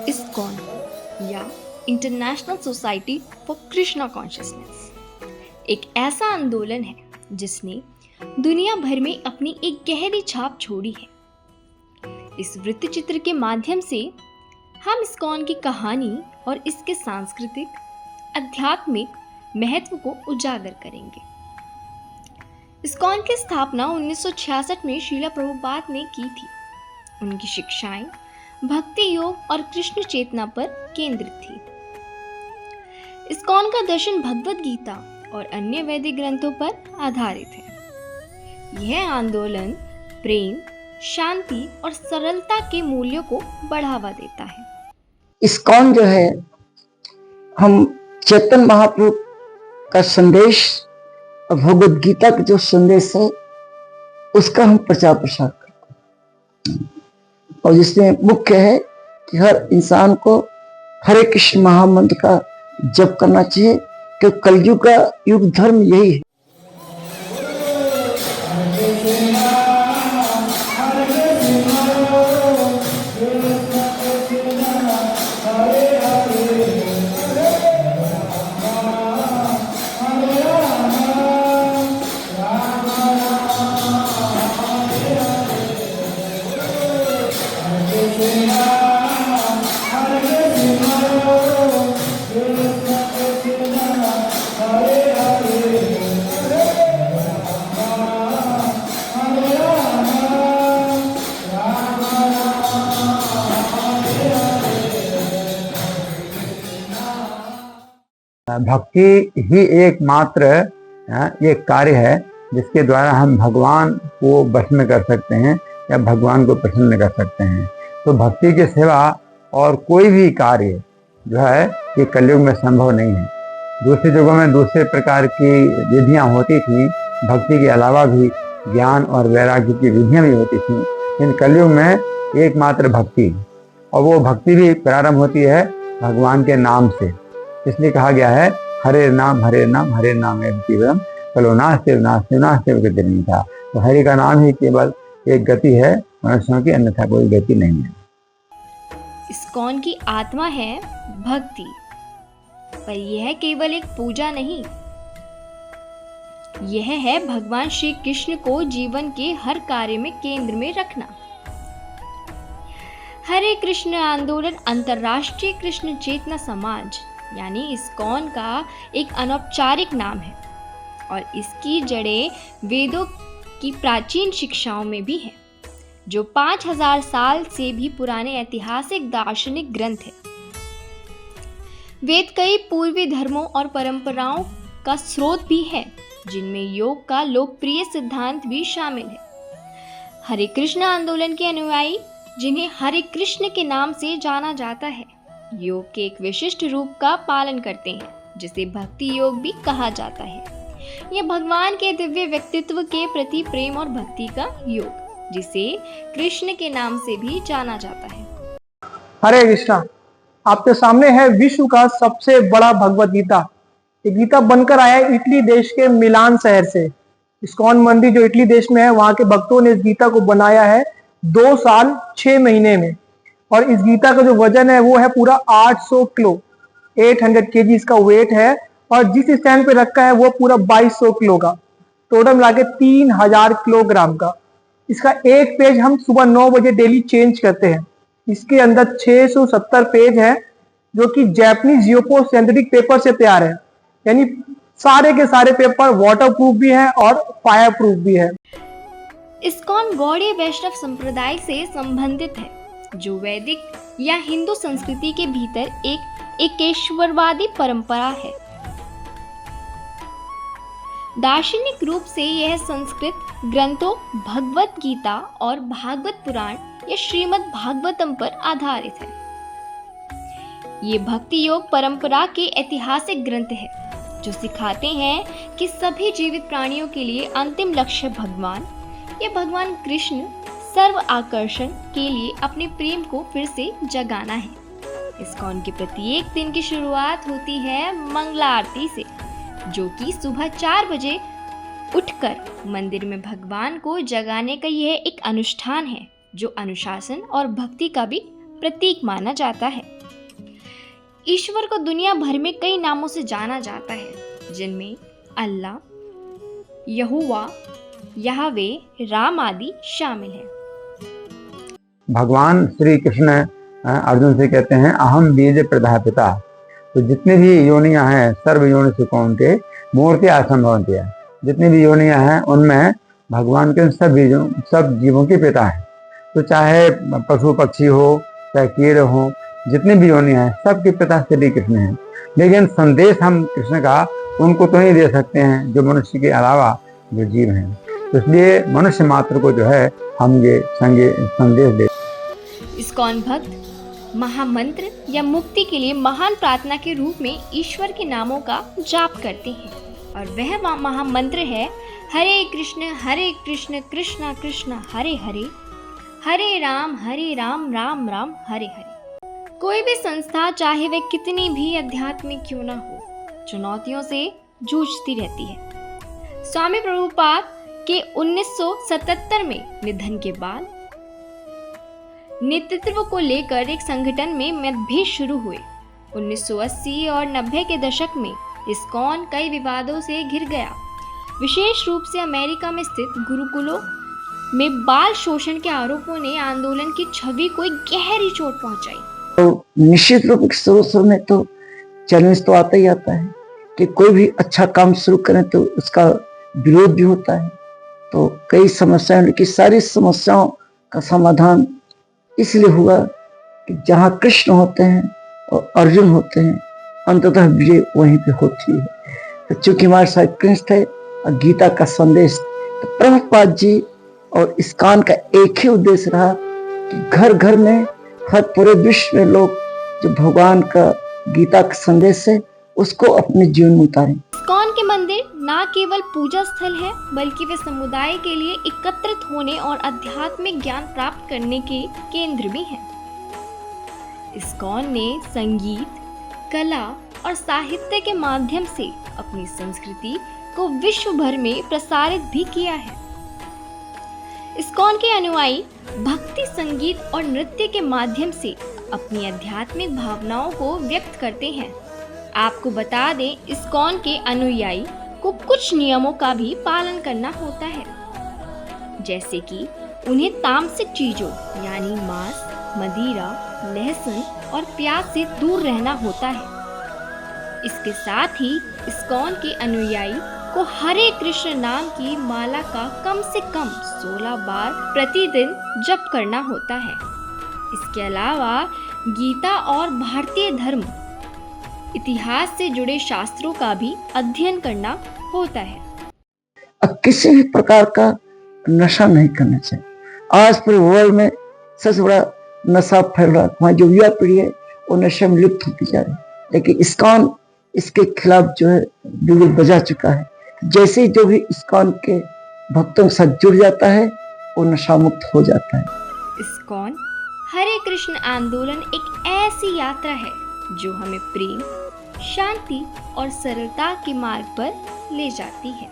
ISKCON या international society for Krishna consciousness एक ऐसा आंदोलन है जिसने दुनिया भर में अपनी एक गहरी छाप छोड़ी है। इस वृत्तचित्र के माध्यम से हम इस्कॉन की कहानी और इसके सांस्कृतिक आध्यात्मिक महत्व को उजागर करेंगे। इस्कॉन की स्थापना 1966 में श्रीला प्रभुपाद ने की थी। उनकी शिक्षाएं भक्ति योग और कृष्ण चेतना पर केंद्रित थी। इस्कॉन का दर्शन भगवद गीता और अन्य वैदिक ग्रंथों पर आधारित है। यह आंदोलन प्रेम, शांति और सरलता के मूल्यों को बढ़ावा देता है। इस्कॉन जो है, हम चैतन्य महाप्रभु का संदेश और भगवद गीता का जो संदेश है उसका हम प्रचार प्रसार करते हैं। और जिसमें मुख्य है कि हर इंसान को हरे कृष्ण महामंत्र का जप करना चाहिए, क्योंकि कलयुग का युग धर्म यही है। भक्ति ही एकमात्र ये कार्य है जिसके द्वारा हम भगवान को वश में कर सकते हैं या भगवान को प्रसन्न कर सकते हैं। तो भक्ति के सिवा और कोई भी कार्य जो है ये कलयुग में संभव नहीं है। दूसरे युगों में दूसरे प्रकार की विधियां होती थी, भक्ति के अलावा भी ज्ञान और वैराग्य की विधियां भी होती थी, लेकिन कलयुग में एकमात्र भक्ति, और वो भक्ति भी प्रारंभ होती है भगवान के नाम से। इसलिए कहा गया है हरे नाम हरे नाम हरे नाम केवलम कलो नास्ते नास्ते नास्ते गति था। तो हरि का नाम ही केवल एक गति है मनुष्यों की, अन्यथा कोई गति नहीं है। इस्कॉन की आत्मा है भक्ति, पर यह केवल एक पूजा नहीं, यह है भगवान श्री कृष्ण को जीवन के हर कार्य में केंद्र में रखना। हरे कृष्ण आंदोलन अंतर्राष्ट्रीय कृष्ण चेतना समाज यानी इस्कॉन का एक अनौपचारिक नाम है और इसकी जड़ें वेदों की प्राचीन शिक्षाओं में भी है, जो 5000 साल से भी पुराने ऐतिहासिक दार्शनिक ग्रंथ है। वेद कई पूर्वी धर्मों और परंपराओं का स्रोत भी है, जिनमें योग का लोकप्रिय सिद्धांत भी शामिल है। हरे कृष्ण आंदोलन के अनुयायी, जिन्हें हरे कृष्ण के नाम से जाना जाता है, योग के एक विशिष्ट रूप का पालन करते हैं, जिसे भक्ति योग भी कहा जाता है। यह भगवान के दिव्य व्यक्तित्व के प्रति प्रेम और भक्ति का योग, जिसे कृष्ण के नाम से भी जाना जाता है। हरे कृष्णा। आपके सामने है विश्व का सबसे बड़ा भगवद गीता। ये गीता बनकर आया है इटली देश के मिलान शहर से। इस्कॉन मंदिर जो इटली देश में है, वहां के भक्तों ने इस गीता को बनाया है 2 साल 6 महीने में। और इस गीता का जो वजन है वो है पूरा 800 किलो, 800 kg इसका वेट है। और जिस स्टैंड पे रखा है वो पूरा 2200 किलो का, टोटल मिला के 3000 किलोग्राम का। इसका एक पेज हम सुबह 9 बजे डेली चेंज करते हैं। इसके अंदर 670 पेज है, जो कि जैपनीज जियोपो सिंथेटिक पेपर से तैयार है, यानी सारे के सारे पेपर वाटर प्रूफ भी है और फायर प्रूफ भी है। इस्कॉन गौड़ीय वैष्णव संप्रदाय से संबंधित है, जो वैदिक या हिंदू संस्कृति के भीतर एक एकेश्वरवादी परंपरा है। दार्शनिक रूप से यह संस्कृत ग्रंथों भगवत गीता और भागवत पुराण या श्रीमद् भागवतम पर आधारित है। ये भक्ति योग परंपरा के ऐतिहासिक ग्रंथ है, जो सिखाते हैं कि सभी जीवित प्राणियों के लिए अंतिम लक्ष्य भगवान या भगवान कृष्ण सर्व आकर्षण के लिए अपने प्रेम को फिर से जगाना है। इस्कॉन के प्रत्येक दिन की शुरुआत होती है मंगला आरती से, जो कि सुबह 4 बजे उठकर मंदिर में भगवान को जगाने का यह एक अनुष्ठान है जो अनुशासन और भक्ति का भी प्रतीक माना जाता है। ईश्वर को दुनिया भर में कई नामों से जाना जाता है, जिनमें अल्लाह, यहोवा, याहवे, राम आदि शामिल हैं। भगवान श्री कृष्ण अर्जुन से कहते हैं अहम बीज प्रदापिता। तो जितनी भी योनियां हैं सर्व योनि से कौन्ते मूर्ति असंभवन्ति। जितनी भी योनियां हैं उनमें भगवान के सब जीवों के पिता है। तो चाहे पशु पक्षी हो, चाहे कीड़े हो, जितनी भी योनियां हैं सबके पिता श्री कृष्ण हैं। लेकिन संदेश हम कृष्ण का उनको तो नहीं दे सकते हैं जो मनुष्य के अलावा जो जीव हैं। तो इसलिए मनुष्य मात्र को जो है हम ये संदेश दे। इस्कॉन भक्त महामंत्र या मुक्ति के लिए महान प्रार्थना के रूप में ईश्वर के नामों का जाप करते हैं और वह महामंत्र है हरे कृष्ण कृष्ण कृष्ण हरे हरे, हरे राम राम राम हरे हरे। कोई भी संस्था चाहे वह कितनी भी आध्यात्मिक क्यों ना हो, चुनौतियों से जूझती रहती है। स्वामी प्रभुपाद के 1977 में निधन के बाद नेतृत्व को लेकर एक संगठन में मतभेद शुरू हुए। 1980 और 90 के दशक में इस्कॉन कई विवादों से घिर गया, विशेष रूप से अमेरिका में स्थित गुरुकुलों में बाल शोषण के आरोपों ने आंदोलन की छवि को एक गहरी चोट पहुंचाई। तो निश्चित रूप से शुरू में तो चैलेंज तो आता ही आता है कि कोई भी अच्छा काम शुरू करें तो उसका विरोध भी होता है। तो कई समस्याएं, लेकिन सारी समस्याओं का समाधान इसलिए हुआ कि जहाँ कृष्ण होते हैं और अर्जुन होते हैं अंततः विजय वहीं पे होती है। तो चूंकि हमारे साथ कृष्ण थे और गीता का संदेश, तो प्रभुपाद जी और इस्कॉन का एक ही उद्देश्य रहा कि घर घर में, हर पूरे विश्व में लोग जो भगवान का गीता का संदेश है उसको अपने जीवन में उतारें। इस्कॉन के मंदिर न केवल पूजा स्थल है बल्कि वे समुदाय के लिए एकत्रित होने और आध्यात्मिक ज्ञान प्राप्त करने के केंद्र भी हैं। इस्कॉन ने संगीत, कला और साहित्य के माध्यम से अपनी संस्कृति को विश्व भर में प्रसारित भी किया है। इस्कॉन के अनुयायी भक्ति, संगीत और नृत्य के माध्यम से अपनी आध्यात्मिक भावनाओं को व्यक्त करते हैं। आपको बता दें, इस्कॉन के अनुयायी को कुछ नियमों का भी पालन करना होता है, जैसे कि उन्हें तामसिक चीजों यानी मांस, मदिरा, लहसुन और प्याज से दूर रहना होता है। इसके साथ ही इस्कॉन के अनुयायी को हरे कृष्ण नाम की माला का कम से कम 16 बार प्रतिदिन जप करना होता है। इसके अलावा गीता और भारतीय धर्म इतिहास से जुड़े शास्त्रों का भी अध्ययन करना होता है। अब किसी भी प्रकार का नशा नहीं करना चाहिए। आज पूरे वर्ल्ड में सबसे बड़ा नशा फैल रहा है। हमारी जो युवा पीढ़ी है वो नशे में लिप्त होती जा रही है, लेकिन इस्कॉन इसके खिलाफ जो है बिल्कुल बजा चुका है। जैसे ही जो भी इस्कॉन के भक्तों के साथ जुड़ जाता है वो नशा मुक्त हो जाता है। इस्कॉन हरे कृष्ण आंदोलन एक ऐसी यात्रा है जो हमें प्रेम, शांति और सरलता के मार्ग पर ले जाती है।